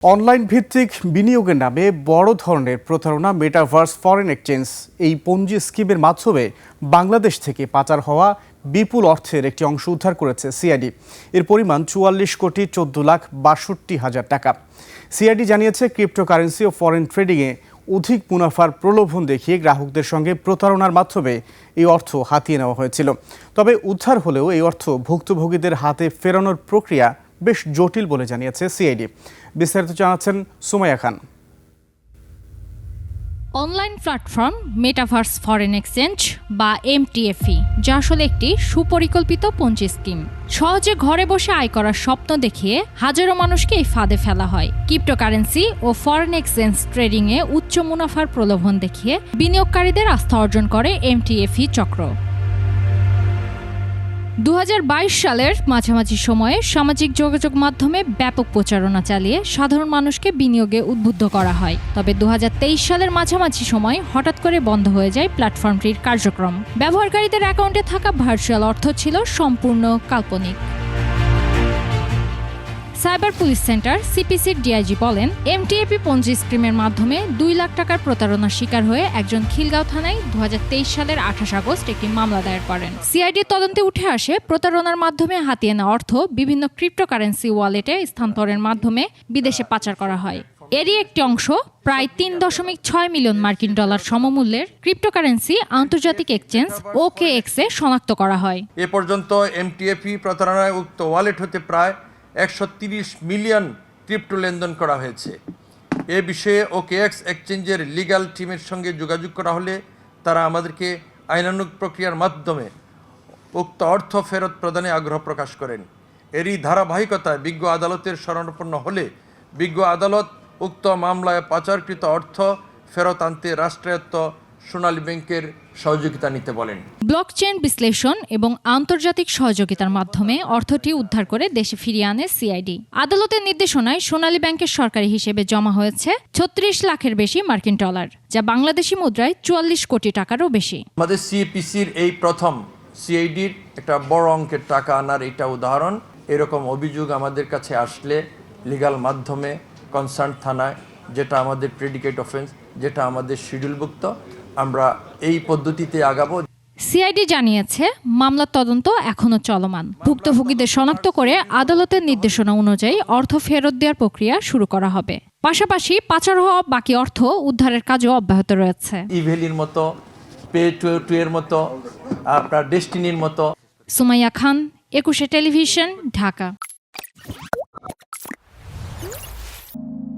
Online ভিত্তিক বিনিয়োগের নামে বড় ধরনের প্রতারণা মেটাভার্স ফরেন এক্সচেঞ্জ এই পঞ্জি স্কিমের মাধ্যমে বাংলাদেশ থেকে পাচার হওয়া বিপুল অর্থের একটি অংশ উদ্ধার করেছে সিআইডি। এর পরিমাণ ৪৪,৬২,৬২,০০০ টাকা। সিআইডি জানিয়েছে, ক্রিপ্টোকারেন্সি ও ফরেন ট্রেডিংয়ে অধিক মুনাফার প্রলোভন দেখিয়ে গ্রাহকদের সঙ্গে প্রতারণার মাধ্যমে এই অর্থ হাতিয়ে নেওয়া হয়েছিল। তবে উদ্ধার হলেও এই অর্থ ভুক্তভোগীদের হাতে ফেরানোর প্রক্রিয়া বেশ জটিল বলে জানিয়েছে সিআইডি। বিস্তারিত জানাচ্ছেন Sumaiya Khan. Online platform metaverse foreign exchange বা এমটিএফই, যা আসলে একটি সুপরিকল্পিত পঞ্জি স্কিম। সহজে ঘরে বসে আয় করার স্বপ্ন দেখিয়ে হাজারো মানুষকে এই ফাঁদে ফেলা হয়। ক্রিপ্টোকারেন্সি ও ফরেন এক্সচেঞ্জ ট্রেডিংয়ে উচ্চ মুনাফার প্রলোভন দেখিয়ে বিনিয়োগকারীদের আস্থা অর্জন করে এমটিএফই চক্র। ২০২২ সালের মাঝামাঝি সময়ে সামাজিক যোগাযোগ মাধ্যমে ব্যাপক প্রচারণা চালিয়ে সাধারণ মানুষকে বিনিয়োগে উদ্বুদ্ধ করা হয়। তবে ২০২৩ সালের মাঝামাঝি সময় হঠাৎ করে বন্ধ হয়ে যায় প্ল্যাটফর্মটির কার্যক্রম। ব্যবহারকারীদের অ্যাকাউন্টে থাকা ভার্চুয়াল অর্থ ছিল সম্পূর্ণ কাল্পনিক। সাইবার পুলিশ সেন্টার সিপিসির ডিআইজি বলেন, এমটিএফই পঞ্জি স্কিমের মাধ্যমে ২ লাখ টাকার প্রতারণার শিকার হয়ে একজন খিলগাঁও থানায় ২০২৩ সালের ২৮ আগস্ট একটি মামলা দায়ের করেন। সিআইডির তদন্তে উঠে আসে, প্রতারণার মাধ্যমে হাতিয়ে নেওয়া অর্থ বিভিন্ন ক্রিপ্টোকারেন্সি ওয়ালেটে স্থানান্তরের মাধ্যমে বিদেশে পাচার করা হয়। এরই একটি অংশ প্রায় ৩.৬ মিলিয়ন মার্কিন ডলার সমমূল্যের ক্রিপ্টোকারেন্সি আন্তর্জাতিক এক্সচেঞ্জ OKX-এ শনাক্ত করা হয়। এ পর্যন্ত এমটিএফই প্রতারণায় উক্ত ওয়ালেট হতে প্রায় ১৩০ মিলিয়ন ক্রিপ্টো লেনদেন করা হয়েছে। এ বিষয়ে OKX এক্সচেঞ্জের লিগ্যাল টিমের সঙ্গে যোগাযোগ করা হলে তারা আমাদেরকে আইনানুগ প্রক্রিয়ার মাধ্যমে উক্ত অর্থ ফেরত প্রদানে আগ্রহ প্রকাশ করেন। এরই ধারাবাহিকতায় বিজ্ঞ আদালতের শরণাপন্ন হলে বিজ্ঞ আদালত উক্ত মামলায় পাচারকৃত অর্থ ফেরত আনতে রাষ্ট্রায়ত্ত সোনালী ব্যাংকের সহযোগিতা নিতে বলেন। ব্লকচেইন বিশ্লেষণ এবং আন্তর্জাতিক সহযোগিতার মাধ্যমে অর্থটি উদ্ধার করে দেশে ফিরিয়ে আনে সিআইডি। আদালতের নির্দেশনায় সোনালী ব্যাংকের সরকারি হিসেবে জমা হয়েছে ৩৬ লাখের বেশি মার্কিন ডলার, যা বাংলাদেশি মুদ্রায় ৪৪ কোটি টাকারও বেশি। আমাদের সিপিসির এই প্রথম সিআইডির একটা বড় অঙ্কের টাকা আনার এটা উদাহরণ। এরকম অভিযোগ আমাদের কাছে আসলে লিগ্যাল মাধ্যমে কনসার্ন থানায়, যেটা আমাদের প্রেডিকেট অফেন্স, যেটা আমাদের শিডিউলভুক্ত, আমরা এই পদ্ধতিতে আগাবো। সিআইডি জানিয়েছে, মামলার তদন্ত এখনো চলমান। ভুক্তভোগীদের শনাক্ত করে আদালতের নির্দেশনা অনুযায়ী অর্থ ফেরত দেওয়ার প্রক্রিয়া শুরু করা হবে। পাশাপাশি পাচার হওয়া বাকি অর্থ উদ্ধারের কাজও অব্যাহত রয়েছে। ইভেলির মতো, পে টু এর মতো, আপনার ডেস্টিনির মতো। সুমাইয়া খান, ২১ টেলিভিশন, ঢাকা।